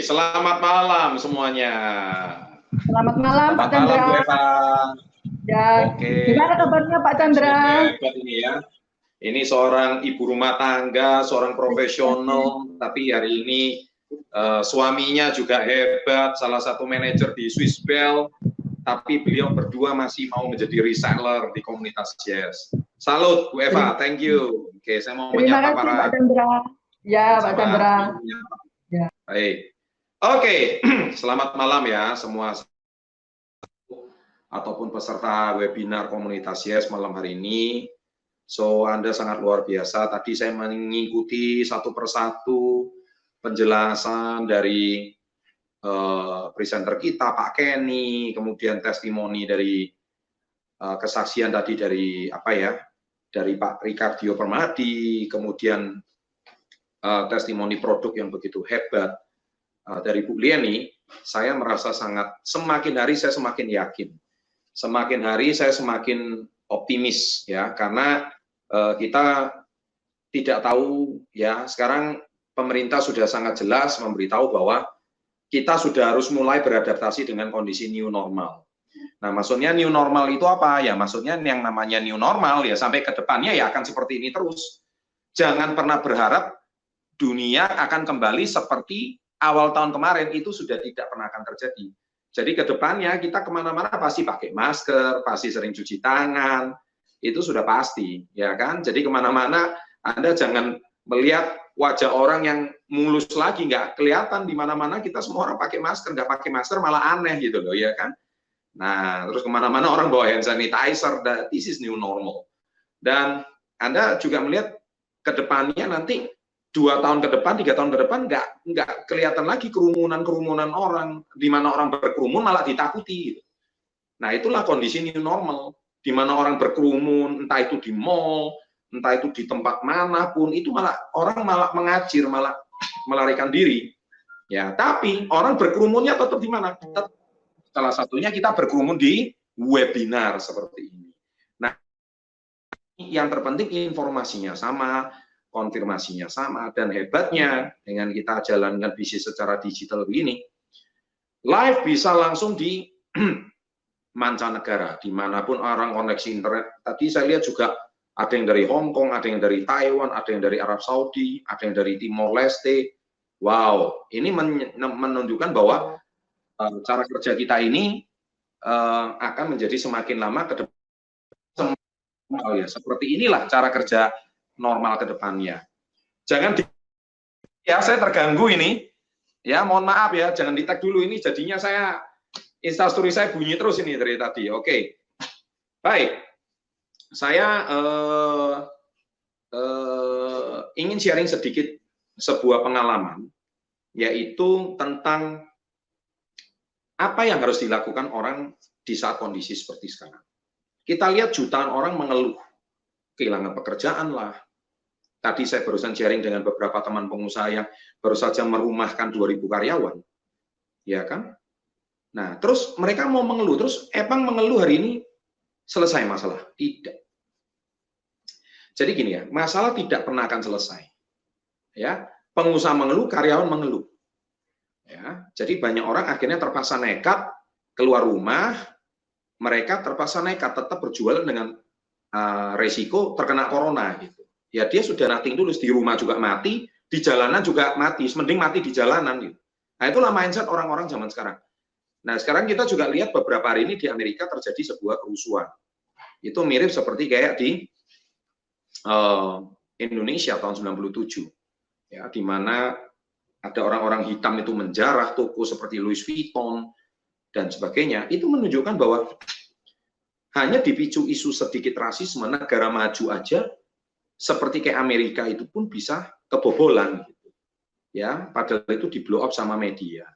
selamat malam semuanya. Selamat malam Pak Chandra. Selamat malam Bu Eva. Ya, Oke. Gimana kabarnya Pak Chandra? Hebat ini ya. Ini seorang ibu rumah tangga, seorang profesional, tapi hari ini suaminya juga hebat, salah satu manajer di Swiss Bell, tapi beliau berdua masih mau menjadi reseller di komunitas Yes. Salut Bu Eva, thank you. Oke, saya mau menyapa para Pak Chandra. Ya, Pak Chandra. Ya. Baik. Oke, selamat malam ya semua ataupun peserta webinar komunitas Yes malam hari ini. So, Anda sangat luar biasa. Tadi saya mengikuti satu persatu penjelasan dari presenter kita, Pak Kenny, kemudian testimoni dari kesaksian tadi dari dari Pak Ricardio Permadi, kemudian testimoni produk yang begitu hebat dari Bu Lieni. Saya merasa semakin hari saya semakin yakin, semakin hari saya semakin optimis ya, karena kita tidak tahu ya, sekarang pemerintah sudah sangat jelas memberitahu bahwa kita sudah harus mulai beradaptasi dengan kondisi new normal. Nah, maksudnya new normal itu apa? Ya, maksudnya yang namanya new normal ya sampai ke depannya ya akan seperti ini terus. Jangan pernah berharap dunia akan kembali seperti awal tahun kemarin, itu sudah tidak pernah akan terjadi. Jadi ke depannya kita kemana-mana pasti pakai masker, pasti sering cuci tangan, itu sudah pasti, ya kan? Jadi kemana-mana Anda jangan melihat wajah orang yang mulus lagi, nggak kelihatan di mana-mana, kita semua orang pakai masker, nggak pakai masker malah aneh gitu loh, ya kan? Nah, terus kemana-mana orang bawa hand sanitizer, this is new normal. Dan Anda juga melihat ke depannya nanti 2 tahun ke depan, 3 tahun ke depan nggak kelihatan lagi kerumunan orang, di mana orang berkerumun malah ditakuti. Gitu. Nah, itulah kondisi new normal, di mana orang berkerumun, entah itu di mall, entah itu di tempat manapun, itu malah orang malah mengacir, malah melarikan diri. Ya, tapi orang berkerumunnya tetap di mana? Tetap, salah satunya kita berkerumun di webinar seperti ini. Nah, yang terpenting informasinya sama, konfirmasinya sama, dan hebatnya dengan kita jalankan bisnis secara digital begini, live bisa langsung di mancanegara, dimanapun orang koneksi internet. Tadi saya lihat juga ada yang dari Hong Kong, ada yang dari Taiwan, ada yang dari Arab Saudi, ada yang dari Timor Leste. Wow, ini menunjukkan bahwa cara kerja kita ini akan menjadi semakin lama ke depan. Ya, seperti inilah cara kerja normal ke depannya. Jangan ya, saya terganggu ini. Ya, mohon maaf ya, jangan di-tag dulu ini, jadinya saya Instastory saya bunyi terus ini dari tadi. Oke. Baik. Saya ingin sharing sedikit sebuah pengalaman, yaitu tentang apa yang harus dilakukan orang di saat kondisi seperti sekarang. Kita lihat jutaan orang mengeluh, kehilangan pekerjaan lah. Tadi saya barusan sharing dengan beberapa teman pengusaha yang baru saja merumahkan 2.000 karyawan. Ya kan? Nah, terus mereka mau mengeluh, terus emang mengeluh hari ini selesai masalah? Tidak. Jadi gini ya, masalah tidak pernah akan selesai. Ya, pengusaha mengeluh, karyawan mengeluh. Ya, jadi banyak orang akhirnya terpaksa nekat keluar rumah, mereka terpaksa nekat tetap berjualan dengan resiko terkena corona gitu. Ya dia sudah nothing dulu, di rumah juga mati, di jalanan juga mati, mending mati di jalanan gitu. Nah, itulah mindset orang-orang zaman sekarang. Nah, sekarang kita juga lihat beberapa hari ini di Amerika terjadi sebuah kerusuhan. Itu mirip seperti kayak di Indonesia tahun 97. Ya, di mana ada orang-orang hitam itu menjarah toko seperti Louis Vuitton dan sebagainya. Itu menunjukkan bahwa hanya dipicu isu sedikit rasisme, negara maju aja seperti kayak Amerika itu pun bisa kebobolan gitu. Ya, padahal itu di blow up sama media.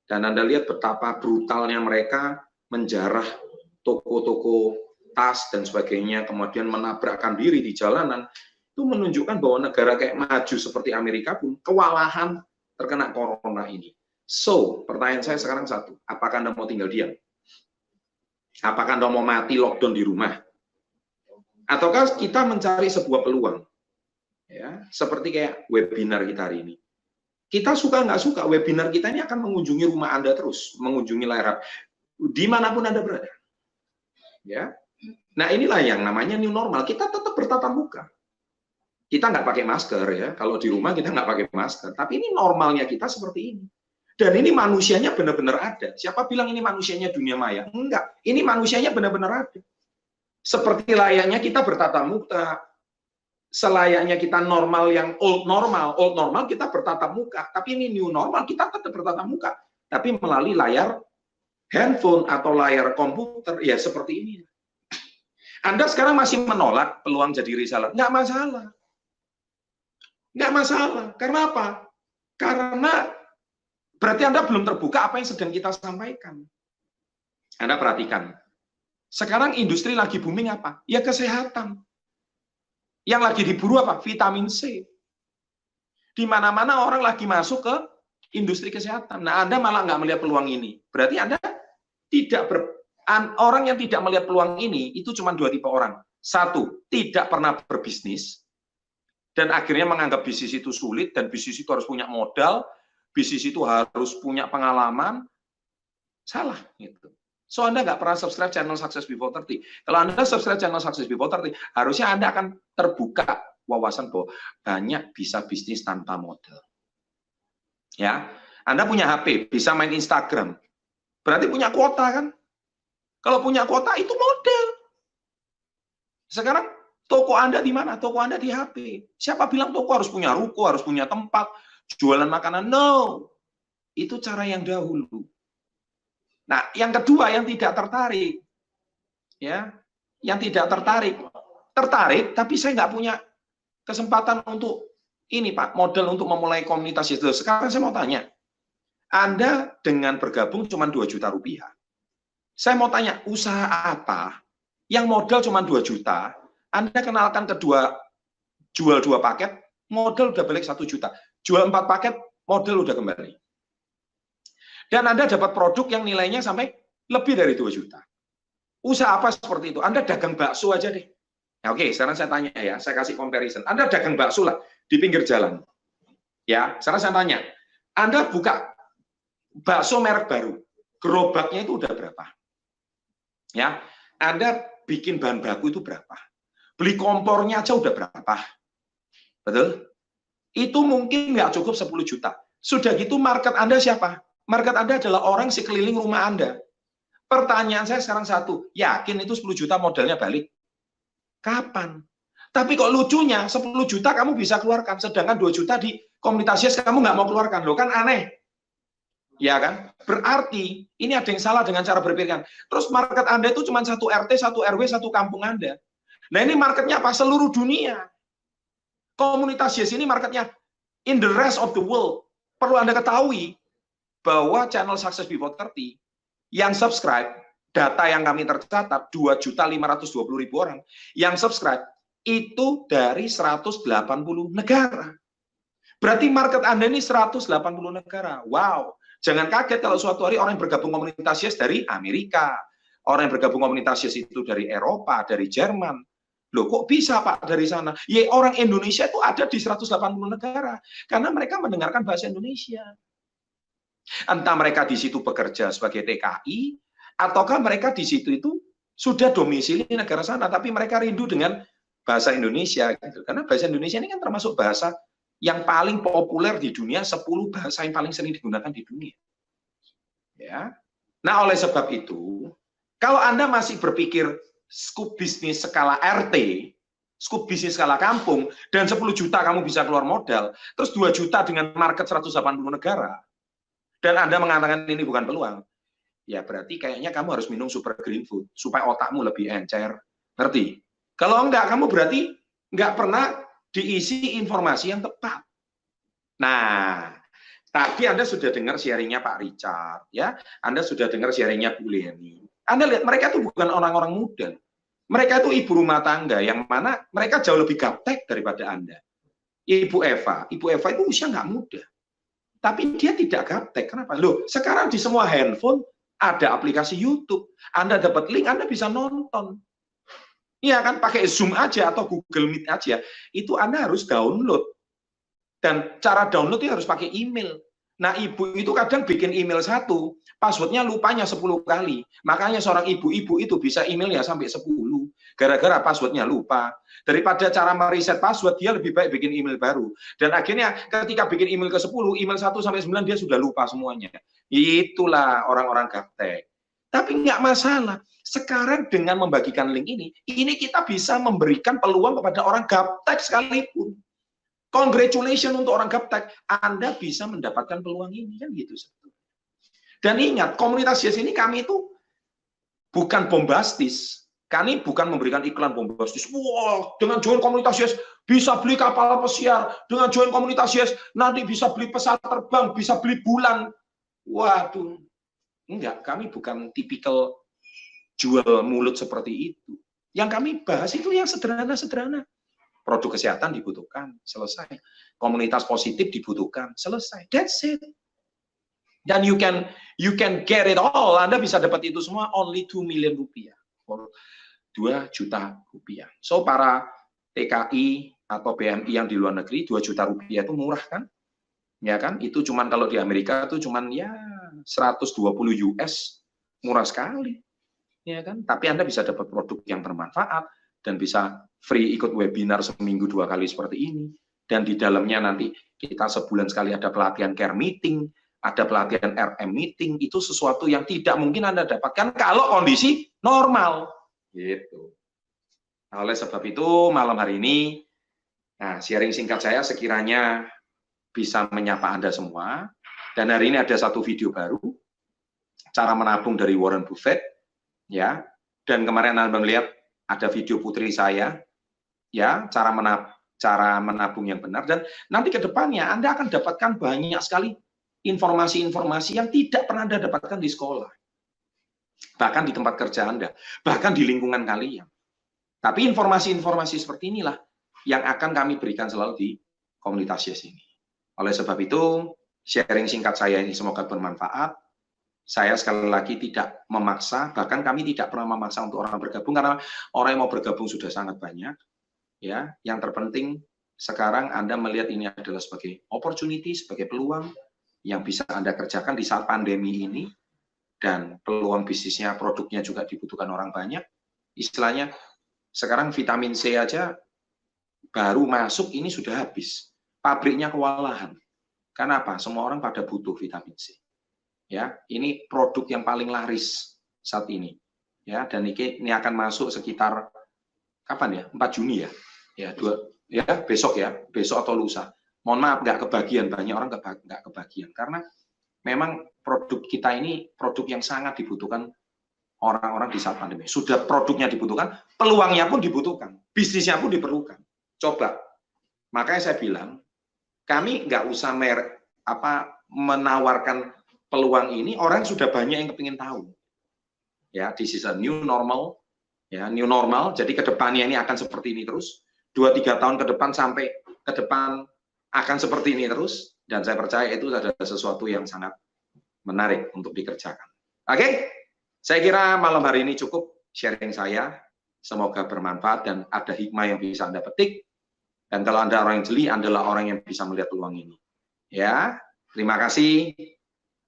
Dan Anda lihat betapa brutalnya mereka menjarah toko-toko tas dan sebagainya, kemudian menabrakkan diri di jalanan. Itu menunjukkan bahwa negara kayak maju seperti Amerika pun kewalahan terkena corona ini. So, pertanyaan saya sekarang satu, apakah Anda mau tinggal diam? Apakah Anda mau mati lockdown di rumah? Ataukah kita mencari sebuah peluang, ya, seperti kayak webinar kita hari ini. Kita suka nggak suka, webinar kita ini akan mengunjungi rumah Anda terus, mengunjungi layar dimanapun Anda berada. Ya, nah inilah yang namanya new normal. Kita tetap bertatap muka. Kita nggak pakai masker ya. Kalau di rumah kita nggak pakai masker. Tapi ini normalnya kita seperti ini. Dan ini manusianya benar-benar ada. Siapa bilang ini manusianya dunia maya? Enggak. Ini manusianya benar-benar ada. Seperti layaknya kita bertatap muka. Selayaknya kita normal yang old normal kita bertatap muka, tapi ini new normal kita tetap bertatap muka, tapi melalui layar handphone atau layar komputer, ya seperti ini. Anda sekarang masih menolak peluang jadi reseller, nggak masalah. Nggak masalah, karena apa? Karena berarti Anda belum terbuka apa yang sedang kita sampaikan. Anda perhatikan, sekarang industri lagi booming apa? Ya kesehatan. Yang lagi diburu apa? Vitamin C. Di mana-mana orang lagi masuk ke industri kesehatan. Nah, Anda malah nggak melihat peluang ini. Berarti Anda orang yang tidak melihat peluang ini, itu cuma dua tipe orang. Satu, tidak pernah berbisnis, dan akhirnya menganggap bisnis itu sulit, dan bisnis itu harus punya modal, bisnis itu harus punya pengalaman. Salah. Gitu. So, Anda nggak pernah subscribe channel Success Before 30. Kalau Anda subscribe channel Success Before 30, harusnya Anda akan terbuka wawasan bahwa banyak bisa bisnis tanpa modal. Ya, Anda punya HP, bisa main Instagram. Berarti punya kuota kan? Kalau punya kuota itu modal. Sekarang toko Anda di mana? Toko Anda di HP. Siapa bilang toko harus punya ruko, harus punya tempat, jualan makanan? No. Itu cara yang dahulu. Nah, yang kedua yang tidak tertarik, ya, yang tidak tertarik, tapi saya nggak punya kesempatan untuk ini Pak, modal untuk memulai komunitas itu. Sekarang saya mau tanya, Anda dengan bergabung cuma 2 juta rupiah. Saya mau tanya, usaha apa yang modal cuma 2 juta, Anda kenalkan jual 2 paket, modal udah balik 1 juta. Jual 4 paket, modal udah kembali. Dan Anda dapat produk yang nilainya sampai lebih dari 2 juta. Usaha apa seperti itu? Anda dagang bakso aja deh. Ya, oke, sekarang saya tanya ya, saya kasih comparison. Anda dagang bakso lah di pinggir jalan. Ya, sekarang saya tanya, Anda buka bakso merek baru, gerobaknya itu udah berapa? Ya, Anda bikin bahan baku itu berapa? Beli kompornya aja udah berapa? Betul? Itu mungkin nggak cukup 10 juta. Sudah gitu market Anda siapa? Market Anda adalah orang sekeliling rumah Anda. Pertanyaan saya sekarang satu, yakin itu 10 juta modalnya balik? Kapan? Tapi kok lucunya 10 juta kamu bisa keluarkan, sedangkan 2 juta di komunitas Yes kamu nggak mau keluarkan. Loh kan aneh. Ya kan? Berarti ini ada yang salah dengan cara berpikir. Terus market Anda itu cuma 1 RT, 1 RW, 1 kampung Anda. Nah ini marketnya apa? Seluruh dunia. Komunitas Yes ini marketnya in the rest of the world. Perlu Anda ketahui bahwa channel Success Before 30 yang subscribe, data yang kami tercatat 2.520.000 orang yang subscribe itu dari 180 negara. Berarti market Anda ini 180 negara. Wow, jangan kaget kalau suatu hari orang yang bergabung komunitas Yes dari Amerika, orang yang bergabung komunitas Yes itu dari Eropa, dari Jerman. Loh kok bisa Pak dari sana? Ya orang Indonesia itu ada di 180 negara karena mereka mendengarkan bahasa Indonesia. Entah mereka di situ bekerja sebagai TKI, ataukah mereka di situ itu sudah domisili negara sana, tapi mereka rindu dengan bahasa Indonesia. Gitu. Karena bahasa Indonesia ini kan termasuk bahasa yang paling populer di dunia, 10 bahasa yang paling sering digunakan di dunia. Ya. Nah, oleh sebab itu, kalau Anda masih berpikir skup bisnis skala RT, skup bisnis skala kampung, dan 10 juta kamu bisa keluar modal, terus 2 juta dengan market 180 negara, dan Anda mengatakan ini bukan peluang, ya berarti kayaknya kamu harus minum super green food supaya otakmu lebih encer. Ngerti? Kalau enggak, kamu berarti enggak pernah diisi informasi yang tepat. Nah, tadi Anda sudah dengar sharingnya Pak Richard, ya. Anda sudah dengar sharingnya Bu Leni. Anda lihat, mereka itu bukan orang-orang muda. Mereka itu ibu rumah tangga, yang mana mereka jauh lebih gaptek daripada Anda. Ibu Eva itu usia nggak muda. Tapi dia tidak gaptek. Kenapa? Loh, sekarang di semua handphone ada aplikasi YouTube. Anda dapat link, Anda bisa nonton. Iya kan, pakai Zoom aja atau Google Meet aja. Itu Anda harus download. Dan cara download itu harus pakai email. Nah, ibu itu kadang bikin email satu, passwordnya lupanya 10 kali. Makanya seorang ibu-ibu itu bisa emailnya sampai 10. Gara-gara passwordnya lupa. Daripada cara mereset password, dia lebih baik bikin email baru. Dan akhirnya ketika bikin email ke-10, email 1-9 dia sudah lupa semuanya. Itulah orang-orang gaptek. Tapi nggak masalah. Sekarang dengan membagikan link ini kita bisa memberikan peluang kepada orang gaptek sekalipun. Congratulations untuk orang gaptek, Anda bisa mendapatkan peluang ini, kan gitu. Dan ingat, komunitas Yes ini kami itu bukan bombastis. Kami bukan memberikan iklan bombastis. Wah, dengan join komunitas Yes bisa beli kapal pesiar. Dengan join komunitas Yes nanti bisa beli pesawat terbang, bisa beli bulan. Waduh, enggak. Kami bukan tipikal jual mulut seperti itu. Yang kami bahas itu yang sederhana-sederhana. Produk kesehatan dibutuhkan, selesai. Komunitas positif dibutuhkan, selesai. That's it. Dan you can get it all. Anda bisa dapat itu semua only 2 million rupiah. 2 juta rupiah. So, para TKI atau BMI yang di luar negeri, 2 juta rupiah itu murah kan? Ya kan? Itu cuman kalau di Amerika itu cuman ya 120 US. Murah sekali. Ya kan? Tapi Anda bisa dapat produk yang bermanfaat dan bisa free ikut webinar seminggu 2 kali seperti ini. Dan di dalamnya nanti kita sebulan sekali ada pelatihan care meeting, ada pelatihan RM meeting, itu sesuatu yang tidak mungkin Anda dapatkan kalau kondisi normal. Gitu. Nah, oleh sebab itu, malam hari ini, nah, sharing singkat saya sekiranya bisa menyapa Anda semua. Dan hari ini ada satu video baru, cara menabung dari Warren Buffett. Ya, dan kemarin Anda melihat ada video putri saya, ya, cara menabung yang benar. Dan nanti ke depannya Anda akan dapatkan banyak sekali informasi-informasi yang tidak pernah Anda dapatkan di sekolah. Bahkan di tempat kerja Anda, bahkan di lingkungan kalian. Tapi informasi-informasi seperti inilah yang akan kami berikan selalu di komunitas Yes ini. Oleh sebab itu, sharing singkat saya ini semoga bermanfaat. Saya sekali lagi tidak memaksa, bahkan kami tidak pernah memaksa untuk orang bergabung, karena orang yang mau bergabung sudah sangat banyak. Ya, yang terpenting sekarang Anda melihat ini adalah sebagai opportunity, sebagai peluang yang bisa Anda kerjakan di saat pandemi ini, dan peluang bisnisnya, produknya juga dibutuhkan orang banyak. Istilahnya, sekarang vitamin C aja baru masuk ini sudah habis. Pabriknya kewalahan. Kenapa? Semua orang pada butuh vitamin C. Ya, ini produk yang paling laris saat ini. Ya, dan ini akan masuk sekitar kapan ya? 4 Juni ya. Ya, besok atau lusa. Mohon maaf nggak kebagian, banyak orang nggak kebagian karena memang produk kita ini produk yang sangat dibutuhkan orang-orang di saat pandemi. Sudah produknya dibutuhkan, peluangnya pun dibutuhkan, bisnisnya pun diperlukan. Coba, makanya saya bilang, kami nggak usah menawarkan peluang ini, orang sudah banyak yang kepingin tahu. Ya, this is a new normal, ya, new normal. Jadi kedepannya ini akan seperti ini terus. 2-3 tahun ke depan sampai ke depan akan seperti ini terus. Dan saya percaya itu adalah sesuatu yang sangat menarik untuk dikerjakan. Oke, saya kira malam hari ini cukup sharing saya. Semoga bermanfaat dan ada hikmah yang bisa Anda petik. Dan kalau Anda orang yang jeli, Anda adalah orang yang bisa melihat peluang ini. Ya, terima kasih.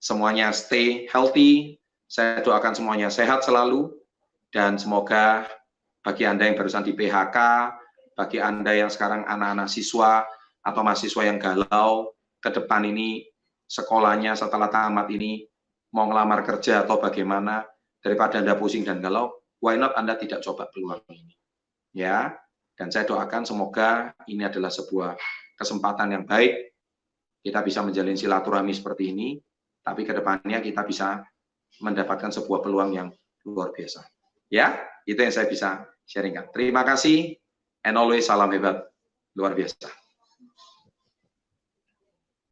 Semuanya stay healthy. Saya doakan semuanya sehat selalu. Dan semoga bagi Anda yang barusan di PHK, bagi Anda yang sekarang anak-anak siswa atau mahasiswa yang galau, ke depan ini sekolahnya setelah tamat ini mau ngelamar kerja atau bagaimana, daripada Anda pusing dan galau, why not Anda tidak coba peluang ini. Ya, dan saya doakan semoga ini adalah sebuah kesempatan yang baik. Kita bisa menjalin silaturahmi seperti ini, tapi ke depannya kita bisa mendapatkan sebuah peluang yang luar biasa. Ya, itu yang saya bisa sharingkan. Terima kasih, and always salam hebat luar biasa.